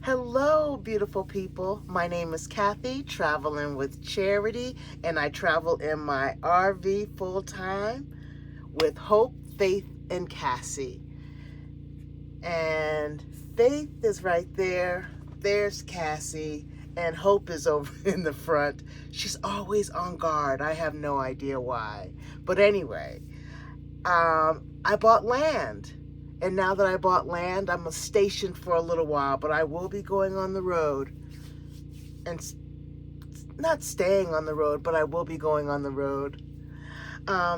Hello, beautiful people. My name is Kathy, traveling with Charity, and I travel in my RV full time with Hope, Faith, and Cassie. And Faith is right there. There's Cassie, and Hope is over in the front. She's always on guard. I have no idea why. But anyway, I bought land. And now that I bought land, I'm stationed for a little while, but I will be going on the road. And not staying on the road, but I will be going on the road.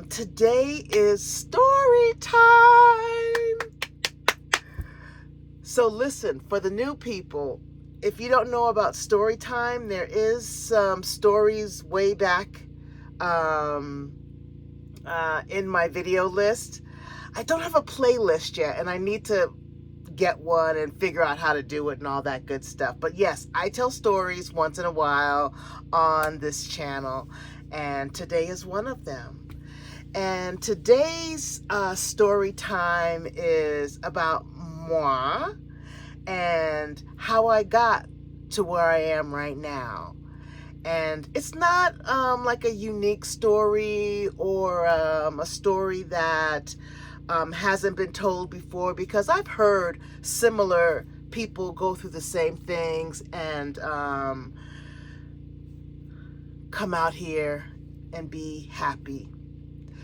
Today is story time. So listen, for the new people, if you don't know about story time, there is some stories way back in my video list. I don't have a playlist yet, and I need to get one and figure out how to do it and all that good stuff. But yes, I tell stories once in a while on this channel, and today is one of them. And today's story time is about moi and how I got to where I am right now. And it's not like a unique story or a story that hasn't been told before, because I've heard similar people go through the same things and come out here and be happy.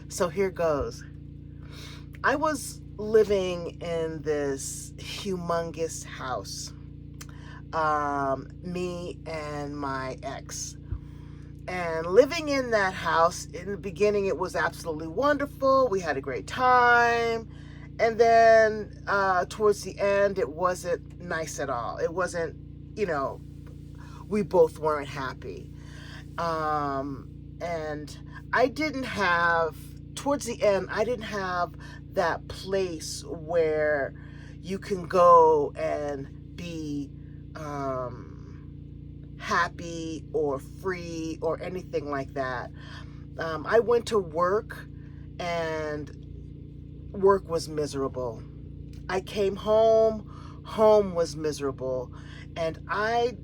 So here goes. I was living in this humongous house, me and my ex. And living in that house, in the beginning, it was absolutely wonderful. We had a great time. And then towards the end, it wasn't nice at all. It wasn't, we both weren't happy. And I didn't have, towards the end, I didn't have that place where you can go and be happy or free or anything like that. I went to work and work was miserable. I came home was miserable. And I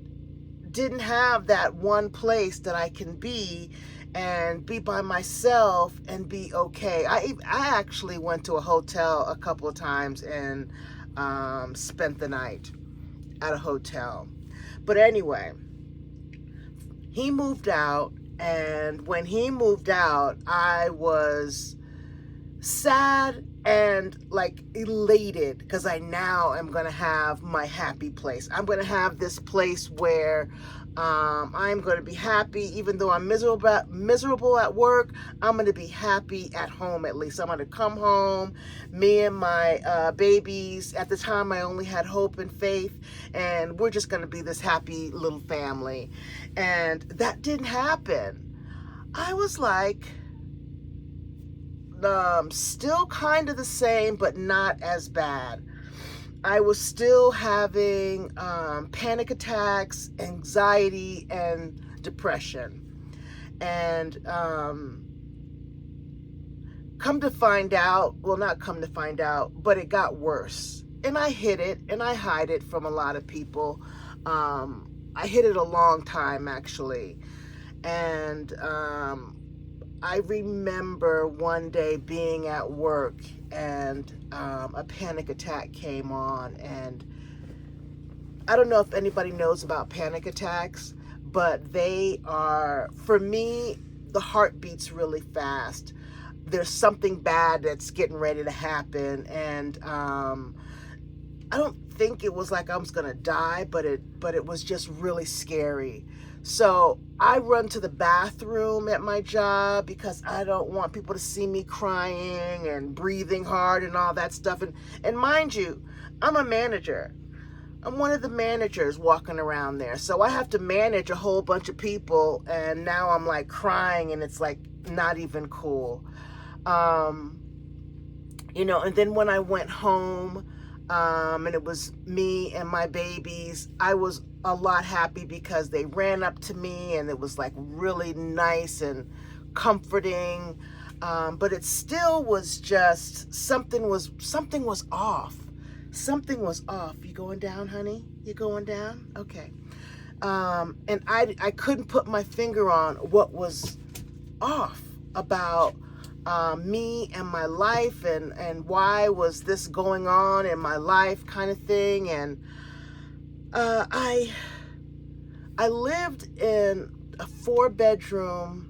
didn't have that one place that I can be and be by myself and be okay. I actually went to a hotel a couple of times and spent the night at a hotel. But anyway, he moved out, and when he moved out, I was sad and like elated because I now am going to have my happy place. I'm going to have this place where I'm going to be happy. Even though I'm miserable at work, I'm going to be happy at home at least. I'm going to come home, me and my babies. At the time, I only had Hope and Faith, and we're just going to be this happy little family. And that didn't happen. I was like, still kind of the same, but not as bad. I was still having panic attacks, anxiety, and depression. And come to find out, well, not come to find out, but it got worse. And I hid it, and I hide it from a lot of people. I hid it a long time, actually. And I remember one day being at work and a panic attack came on. And I don't know if anybody knows about panic attacks, but they are, for me, the heart beats really fast. There's something bad that's getting ready to happen. And I don't think it was like I was gonna die, but it was just really scary. So I run to the bathroom at my job because I don't want people to see me crying and breathing hard and all that stuff. And mind you, I'm a manager. I'm one of the managers walking around there. So I have to manage a whole bunch of people, and now I'm like crying, and it's like not even cool. And then when I went home, and it was me and my babies, I was a lot happy because they ran up to me and it was like really nice and comforting. But it still was just, something was off. something was off. You going down, honey? You going down? Okay. And I couldn't put my finger on what was off about me and my life, and why was this going on in my life, kind of thing. And I lived in a 4-bedroom,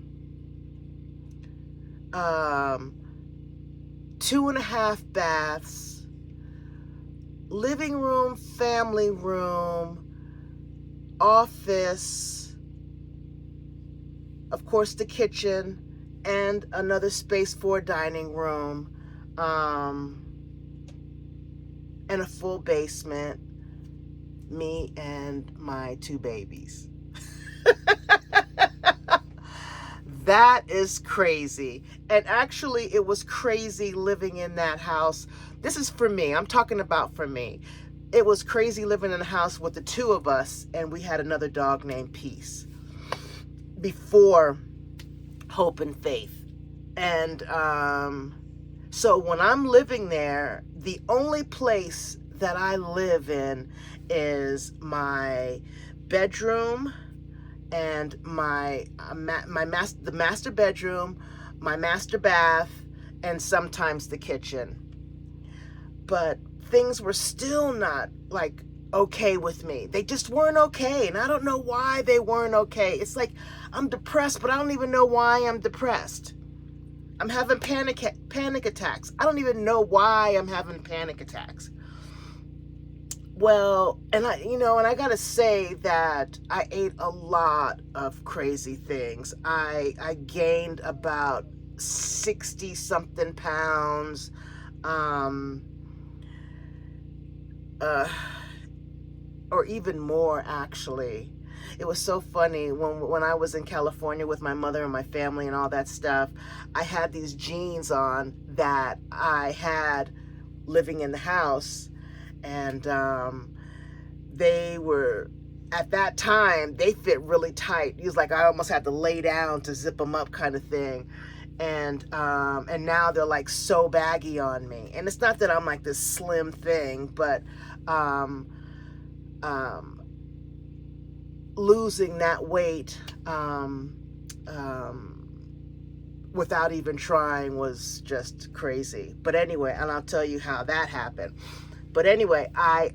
2.5 baths, living room, family room, office, of course the kitchen, and another space for a dining room, and a full basement, me and my 2 babies. That is crazy. And actually, it was crazy living in that house. This is for me. I'm talking about for me. It was crazy living in a house with the 2 of us, and we had another dog named Peace before Hope and Faith. And so when I'm living there, the only place that I live in is my bedroom and the master bedroom, my master bath, and sometimes the kitchen. But things were still not like okay with me. They just weren't okay, and I don't know why they weren't okay. It's like I'm depressed, but I don't even know why I'm depressed. I'm having panic attacks. I don't even know why I'm having panic attacks. Well, and I gotta say that I ate a lot of crazy things. I gained about 60 something pounds, or even more actually. It was so funny when I was in California with my mother and my family and all that stuff. I had these jeans on that I had living in the house, and they were, at that time, they fit really tight. It was like I almost had to lay down to zip them up, kind of thing. And now they're like so baggy on me. And it's not that I'm like this slim thing, but losing that weight without even trying was just crazy. But anyway, and I'll tell you how that happened. But anyway, I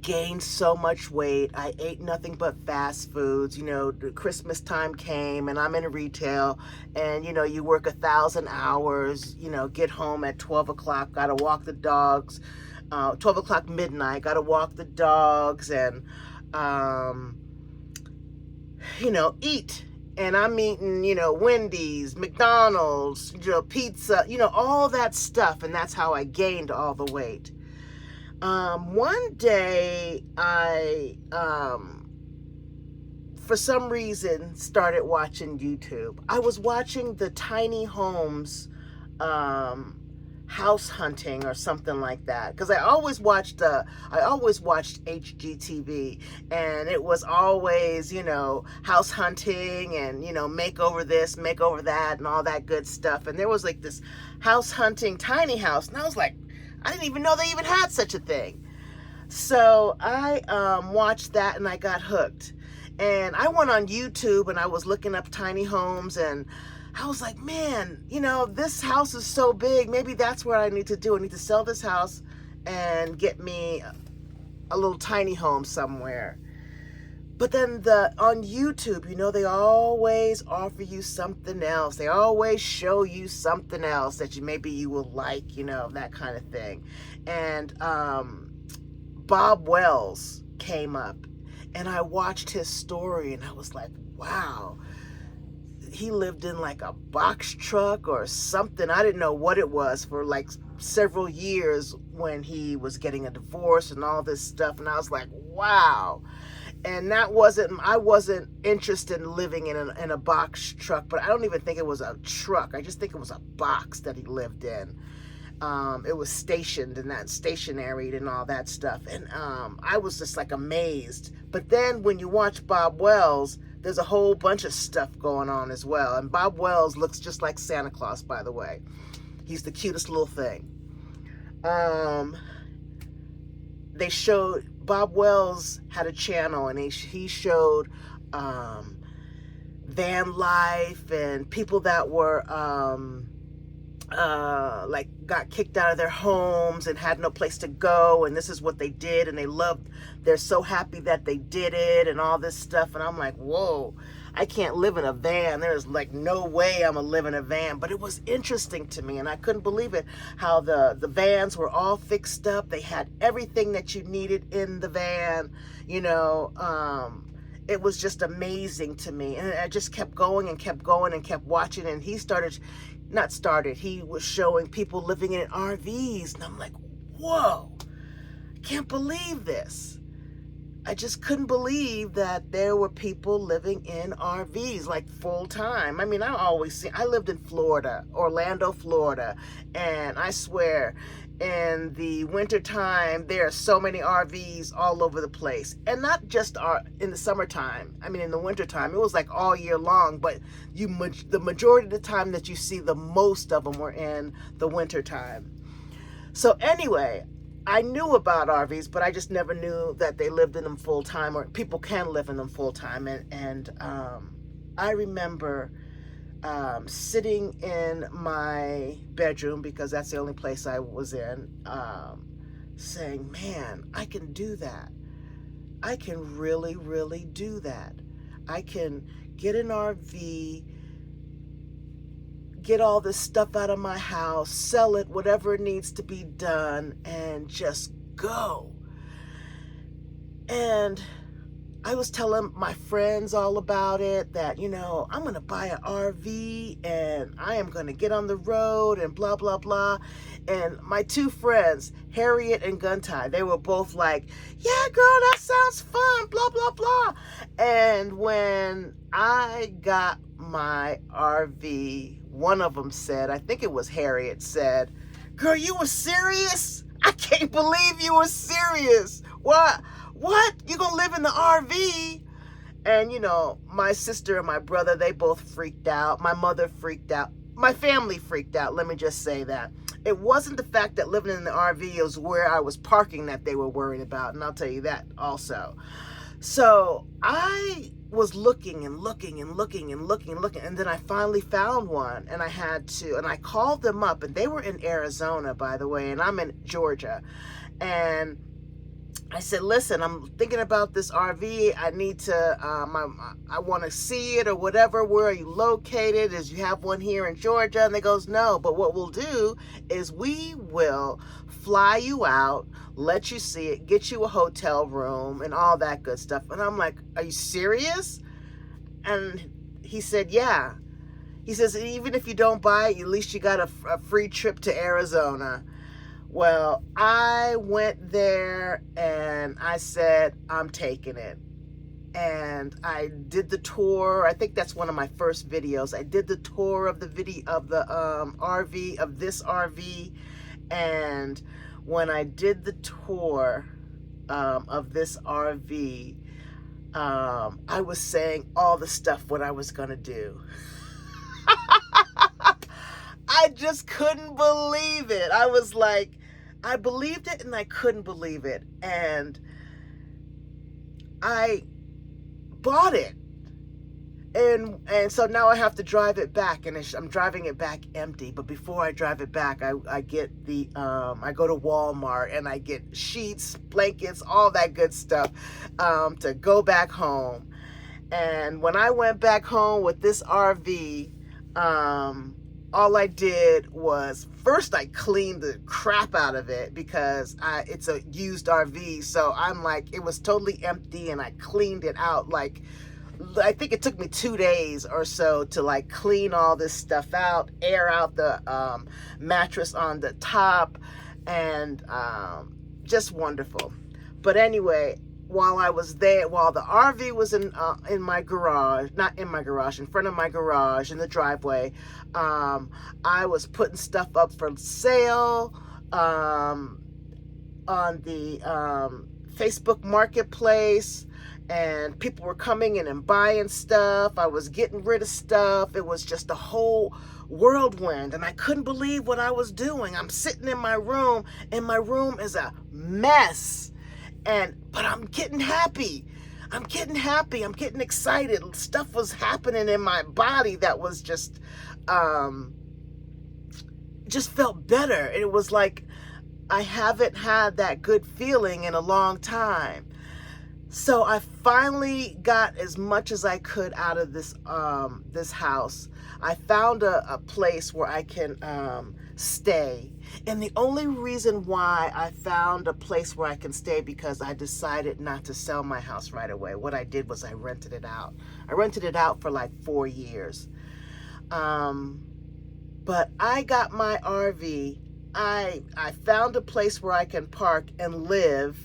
gained so much weight. I ate nothing but fast foods. The Christmas time came, and I'm in retail, and you work 1,000 hours, get home at 12 o'clock, gotta walk the dogs, 12 o'clock midnight, gotta walk the dogs, and eat. And I'm eating, Wendy's, McDonald's, pizza, all that stuff. And that's how I gained all the weight. One day I, for some reason, started watching YouTube. I was watching the tiny homes, house hunting or something like that, because I always watched HGTV, and it was always house hunting and make over this, make over that, and all that good stuff. And there was like this house hunting tiny house, and I was like, I didn't even know they even had such a thing. So I watched that, and I got hooked, and I went on YouTube, and I was looking up tiny homes, and I was like, man, this house is so big. Maybe that's what I need to do. I need to sell this house and get me a little tiny home somewhere. But then on YouTube, they always offer you something else. They always show you something else that maybe you will like, that kind of thing. And Bob Wells came up, and I watched his story, and I was like, wow. He lived in like a box truck or something. I didn't know what it was for like several years when he was getting a divorce and all this stuff. And I was like, wow. And I wasn't interested in living in a box truck, but I don't even think it was a truck. I just think it was a box that he lived in. It was stationed and that stationary and all that stuff. And I was just like amazed. But then when you watch Bob Wells, there's a whole bunch of stuff going on as well. And Bob Wells looks just like Santa Claus, by the way. He's the cutest little thing. they showed, Bob Wells had a channel, and he showed van life and people that were like got kicked out of their homes and had no place to go, and this is what they did, and they're so happy that they did it and all this stuff. And I'm like, whoa, I can't live in a van. There's like no way I'm gonna live in a van. But it was interesting to me, and I couldn't believe it, how the vans were all fixed up. They had everything that you needed in the van, you know. It was just amazing to me, and I just kept going and kept going and kept watching. And he was showing people living in RVs, and I'm like, whoa, I can't believe this. I just couldn't believe that there were people living in RVs like full time. I mean, I lived in Florida, Orlando, Florida, and I swear in the wintertime, there are so many RVs all over the place. And not just in the summertime. I mean, in the wintertime, it was like all year long, but the majority of the time that you see, the most of them were in the wintertime. So anyway, I knew about RVs, but I just never knew that they lived in them full time, or people can live in them full time. And I remember sitting in my bedroom, because that's the only place I was in, saying, man, I can do that. I can really, really do that. I can get an RV, get all this stuff out of my house, sell it, whatever needs to be done, and just go. And I was telling my friends all about it, that, you know, I'm going to buy an RV and I am going to get on the road and blah, blah, blah. And my two friends, Harriet and Guntie, they were both like, yeah, girl, that sounds fun, blah, blah, blah. And when I got my RV, one of them said, I think it was Harriet, said, girl, you were serious? I can't believe you were serious. What? You gonna live in the RV? And, you know, my sister and my brother, they both freaked out. My mother freaked out. My family freaked out. Let me just say that. It wasn't the fact that living in the RV was where I was parking that they were worried about. And I'll tell you that also. So I was looking and looking and looking and looking and looking. And then I finally found one, and I called them up, and they were in Arizona, by the way, and I'm in Georgia. And I said, listen, I'm thinking about this RV. I need to, I want to see it or whatever. Where are you located? Is you have one here in Georgia? And they goes, no, but what we'll do is we will fly you out, let you see it, get you a hotel room and all that good stuff. And I'm like, are you serious? And he said, yeah. He says, even if you don't buy it, at least you got a free trip to Arizona. Well, I went there and I said, I'm taking it. And I did the tour. I think that's one of my first videos. I did the tour of the RV, of this RV. And when I did the tour of this RV, I was saying all the stuff what I was going to do. I just couldn't believe it. I was like, I believed it and I couldn't believe it. And I bought it. And so now I have to drive it back, and I'm driving it back empty. But before I drive it back, I get I go to Walmart and I get sheets, blankets, all that good stuff to go back home. And when I went back home with this RV, all I did was, first I cleaned the crap out of it, because it's a used RV. So I'm like, it was totally empty, and I cleaned it out. Like, I think it took me 2 days or so to like clean all this stuff out, air out the mattress on the top, and just wonderful. But anyway, while I was there, while the RV was in my garage, not in my garage, in front of my garage, in the driveway, I was putting stuff up for sale on the Facebook Marketplace, and people were coming in and buying stuff. I was getting rid of stuff. It was just a whole whirlwind, and I couldn't believe what I was doing. I'm sitting in my room, and my room is a mess. But I'm getting happy. I'm getting excited. Stuff was happening in my body that was just felt better. It was like I haven't had that good feeling in a long time. So I finally got as much as I could out of this house. I found a place where I can stay. And the only reason why I found a place where I can stay because I decided not to sell my house right away. What I did was I rented it out. I rented it out for like 4 years. But I got my RV. I found a place where I can park and live.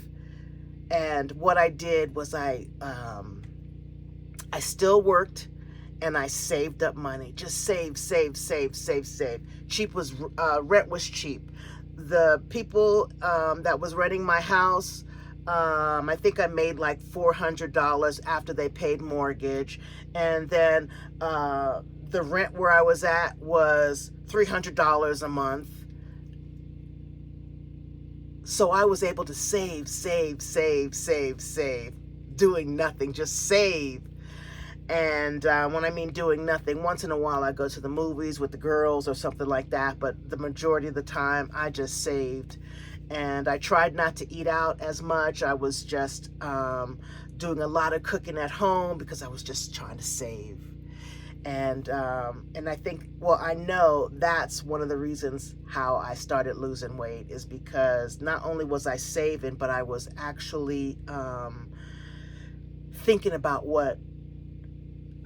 And what I did was I still worked and I saved up money. Just save. Cheap was rent was cheap. The people that was renting my house, I think I made like $400 after they paid mortgage. And then the rent where I was at was $300 a month. So I was able to save, doing nothing, just save. And when I mean doing nothing, once in a while I go to the movies with the girls or something like that, but the majority of the time I just saved. And I tried not to eat out as much. I was just doing a lot of cooking at home because I was just trying to save. And I think, well, I know that's one of the reasons how I started losing weight is because not only was I saving, but I was actually thinking about what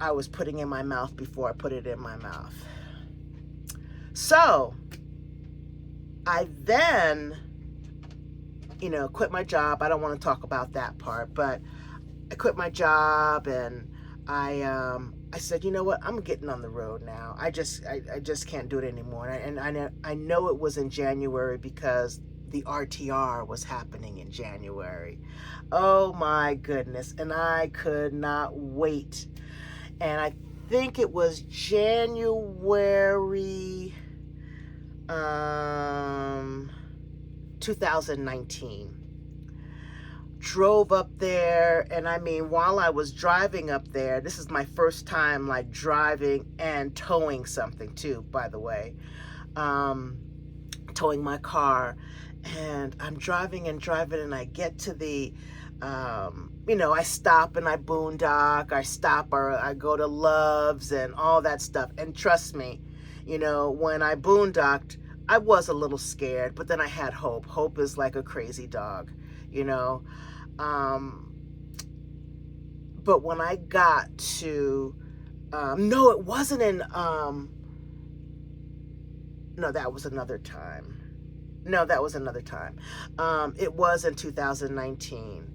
I was putting in my mouth before I put it in my mouth. So I then, quit my job. I don't want to talk about that part, but I quit my job and I said, you know what? I'm getting on the road now. I just can't do it anymore. And I know it was in January because the RTR was happening in January. Oh my goodness. And I could not wait. And I think it was January 2019. Drove up there, and I mean, while I was driving up there, this is my first time like driving and towing something too, by the way, towing my car. And I'm driving and I get to the I stop and I boondock, I stop or I go to Love's and all that stuff. And trust me, when I boondocked, I was a little scared, but then I had hope. Hope is like a crazy dog, but when I got to, no, it wasn't in, no, that was another time. It was in 2019.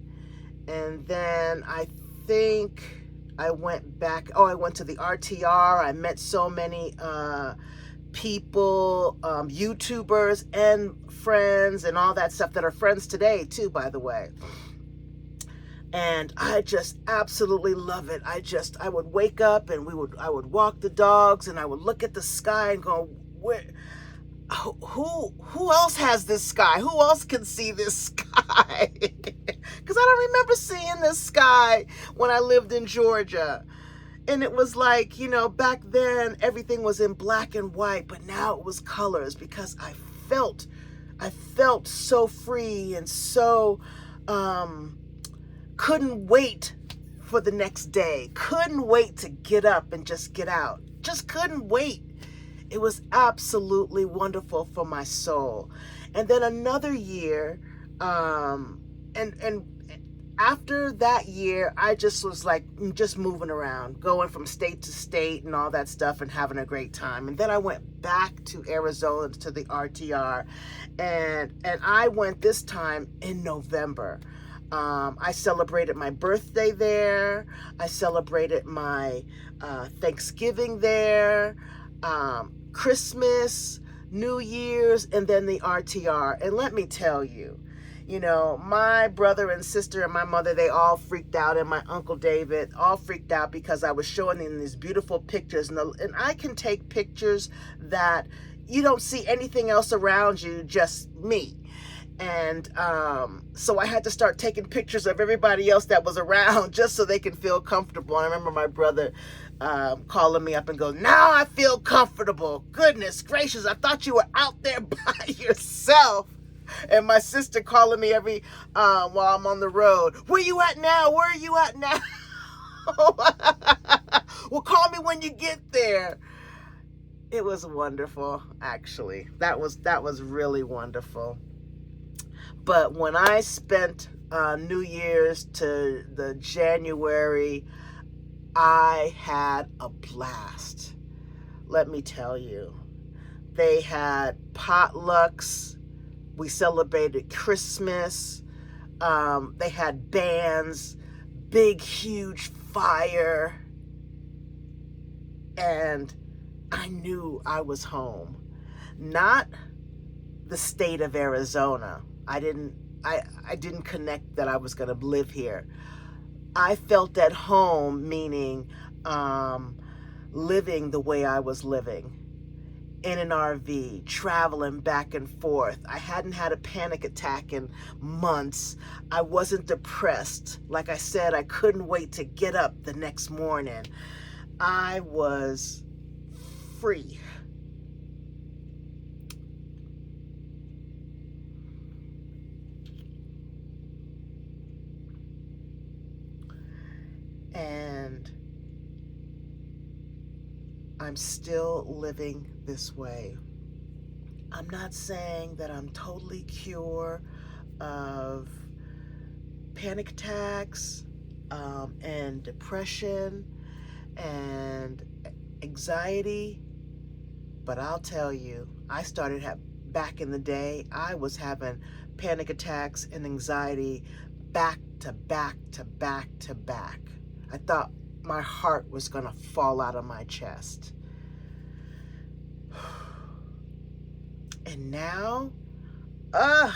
And then I think I went back, I went to the RTR. I met so many people, YouTubers and friends and all that stuff that are friends today too, by the way. And I just absolutely love it. I would wake up and I would walk the dogs and I would look at the sky and go, who else has this sky? Who else can see this sky? Because I don't remember seeing this sky when I lived in Georgia. And it was like, back then everything was in black and white, but now it was colors because I felt so free and so couldn't wait for the next day. Couldn't wait to get up and just get out. Just couldn't wait. It was absolutely wonderful for my soul. And then another year, and after that year, I just was like, just moving around, going from state to state and all that stuff and having a great time. And then I went back to Arizona to the RTR, and I went this time in November. I celebrated my birthday there. I celebrated my Thanksgiving there, Christmas, New Year's, and then the RTR. And let me tell you, my brother and sister and my mother, they all freaked out, and my Uncle David all freaked out because I was showing them these beautiful pictures. And I can take pictures that you don't see anything else around you, just me. And so I had to start taking pictures of everybody else that was around just so they can feel comfortable. And I remember my brother calling me up and goes, "Now I feel comfortable. Goodness gracious, I thought you were out there by yourself." And my sister calling me every while I'm on the road. "Where you at now? Where are you at now?" "Well, call me when you get there." It was wonderful, actually. That was really wonderful. But when I spent New Year's to the January, I had a blast. Let me tell you. They had potlucks. We celebrated Christmas. They had bands, big, huge fire. And I knew I was home. Not the state of Arizona. I didn't connect that I was going to live here. I felt at home, meaning living the way I was living. In an RV, traveling back and forth. I hadn't had a panic attack in months. I wasn't depressed. Like I said, I couldn't wait to get up the next morning. I was free. And I'm still living this way. I'm not saying that I'm totally cured of panic attacks and depression and anxiety, but I'll tell you, I started back in the day, I was having panic attacks and anxiety back to back to back to back. I thought my heart was going to fall out of my chest. And now, I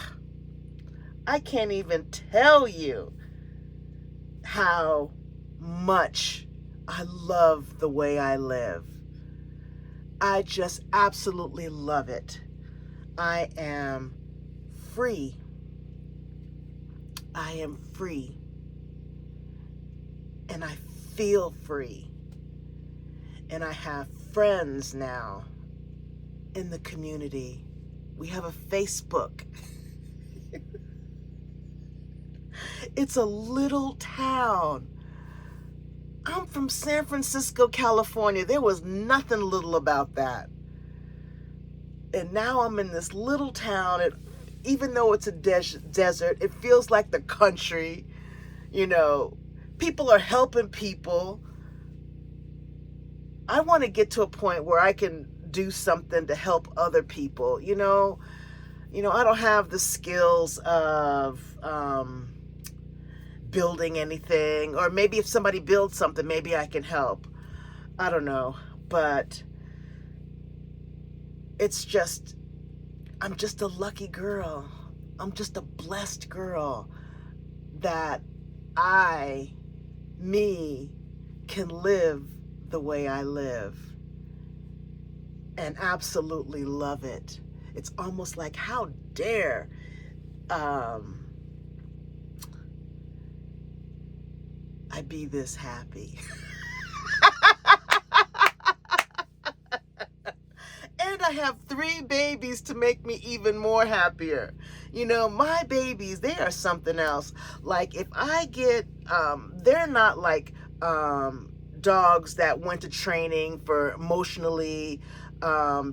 can't even tell you how much I love the way I live. I just absolutely love it. I am free. I am free. And I feel free. And I have friends now in the community. We have a Facebook. It's a little town. I'm from San Francisco, California. There was nothing little about that. And now I'm in this little town. Even though it's a desert, it feels like the country. You know, people are helping people. I want to get to a point where I can do something to help other people. You know, I don't have the skills of building anything, or maybe if somebody builds something, maybe I can help. I don't know, but it's just, I'm just a lucky girl. I'm just a blessed girl that me, can live the way I live and absolutely love it. It's almost like, how dare I be this happy. And I have 3 babies to make me even more happier. You know, my babies, they are something else. Like if I get, they're not like dogs that went to training for emotionally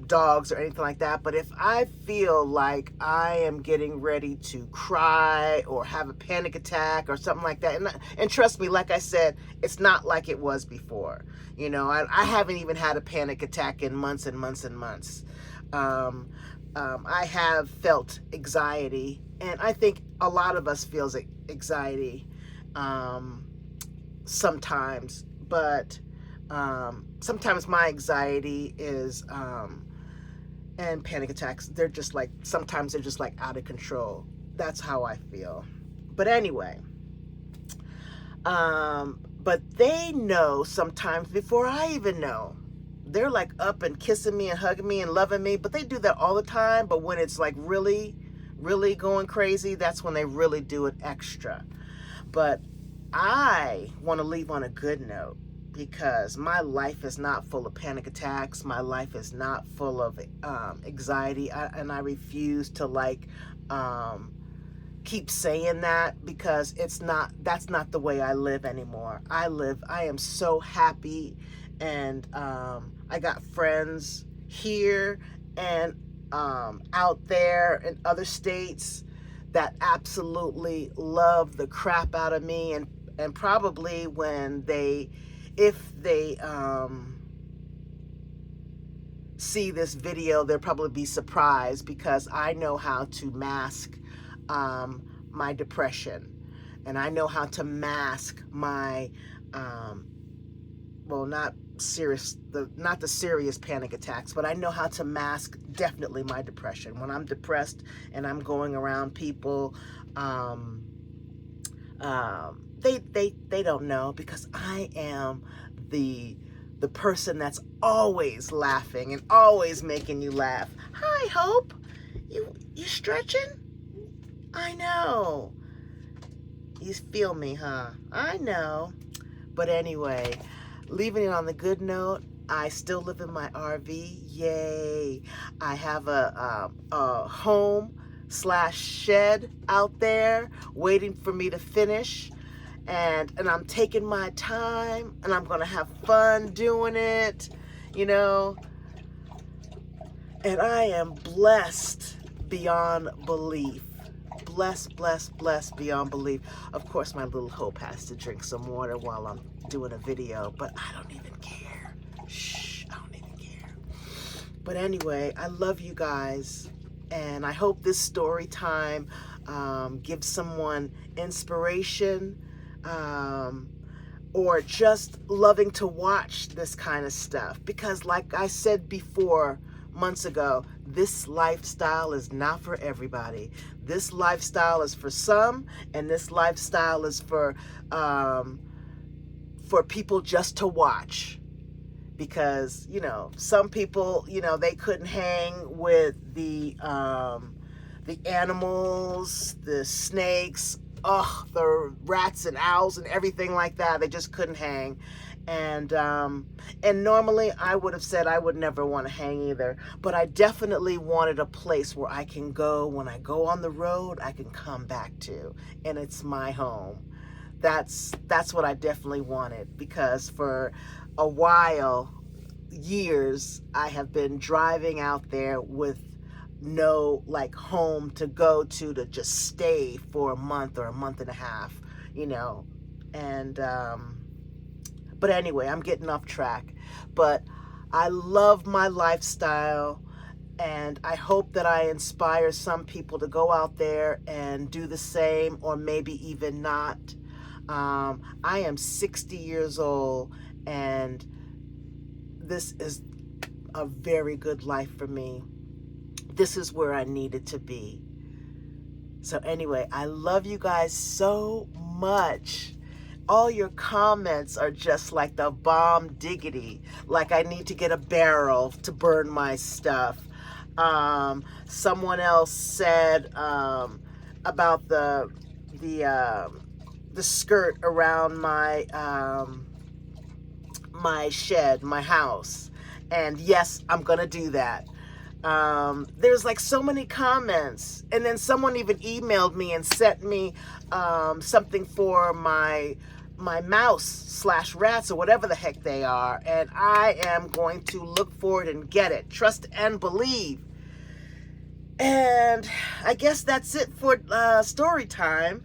dogs or anything like that. But if I feel like I am getting ready to cry or have a panic attack or something like that, and trust me, like I said, it's not like it was before. You know, I haven't even had a panic attack in months and months and months. I have felt anxiety, and I think a lot of us feels anxiety sometimes, but sometimes my anxiety is and panic attacks, they're just like, sometimes they're just like out of control. That's how I feel. But anyway, but they know sometimes before I even know. They're like up and kissing me and hugging me and loving me, but they do that all the time. But when it's like really, really going crazy, that's when they really do it extra. But I want to leave on a good note, because my life is not full of panic attacks. My life is not full of anxiety. And I refuse to keep saying that, because that's not the way I live anymore. I am so happy, and I got friends here and out there in other states that absolutely love the crap out of me, and probably if they see this video, they'll probably be surprised, because I know how to mask my depression, and I know how to mask my well, not the serious panic attacks, but I know how to mask definitely my depression. When I'm depressed and I'm going around people, they don't know, because I am the person that's always laughing and always making you laugh. Hi, Hope. You stretching? I know. You feel me, huh? I know. But anyway, leaving it on the good note, I still live in my RV. Yay. I have a home/shed out there waiting for me to finish. And I'm taking my time, and I'm going to have fun doing it, And I am blessed beyond belief. Blessed beyond belief. Of course, my little Hope has to drink some water while I'm doing a video, but I don't even care. Shh, I don't even care. But anyway, I love you guys, and I hope this story time gives someone inspiration, or just loving to watch this kind of stuff. Because like I said before, months ago, this lifestyle is not for everybody. This lifestyle is for some, and this lifestyle is for people just to watch. Because, some people, they couldn't hang with the animals, the snakes, the rats and owls and everything like that. They just couldn't hang. And normally I would have said I would never want to hang either, but I definitely wanted a place where I can go when I go on the road, I can come back to, and it's my home. That's what I definitely wanted, because for a while, years, I have been driving out there with no home to go to just stay for a month or a month and a half, and but anyway, I'm getting off track. But I love my lifestyle, and I hope that I inspire some people to go out there and do the same, or maybe even not. I am 60 years old, and this is a very good life for me. This is where I needed to be. So anyway, I love you guys so much. All your comments are just like the bomb diggity. Like I need to get a barrel to burn my stuff. Someone else said about the skirt around my my shed, my house. And yes, I'm gonna do that. There's so many comments, and then someone even emailed me and sent me something for my mouse/rats, or whatever the heck they are, and I am going to look for it and get it. Trust and believe. And I guess that's it for story time.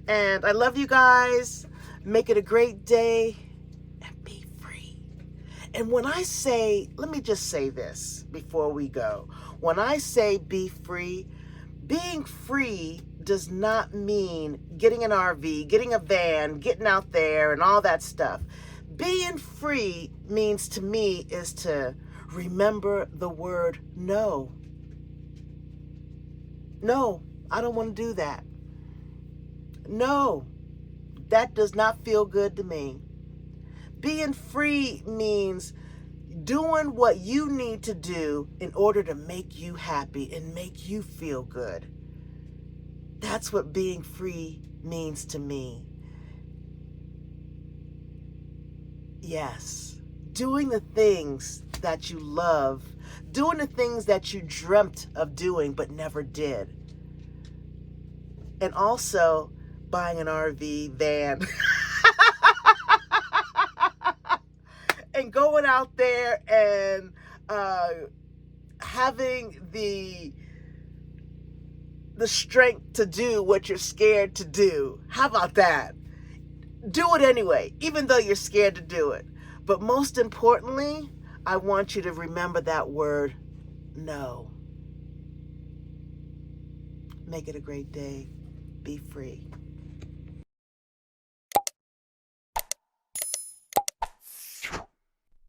And I love you guys. Make it a great day, and be free. And when I say, let me just say this before we go. When I say be free, being free does not mean getting an RV, getting a van, getting out there and all that stuff. Being free means to me is to remember the word no. No, I don't want to do that. No, that does not feel good to me. Being free means doing what you need to do in order to make you happy and make you feel good. That's what being free means to me. Yes, doing the things that you love, doing the things that you dreamt of doing but never did. And also buying an RV van and going out there and having the strength to do what you're scared to do. How about that? Do it anyway, even though you're scared to do it. But most importantly, I want you to remember that word, no. Make it a great day. Be free.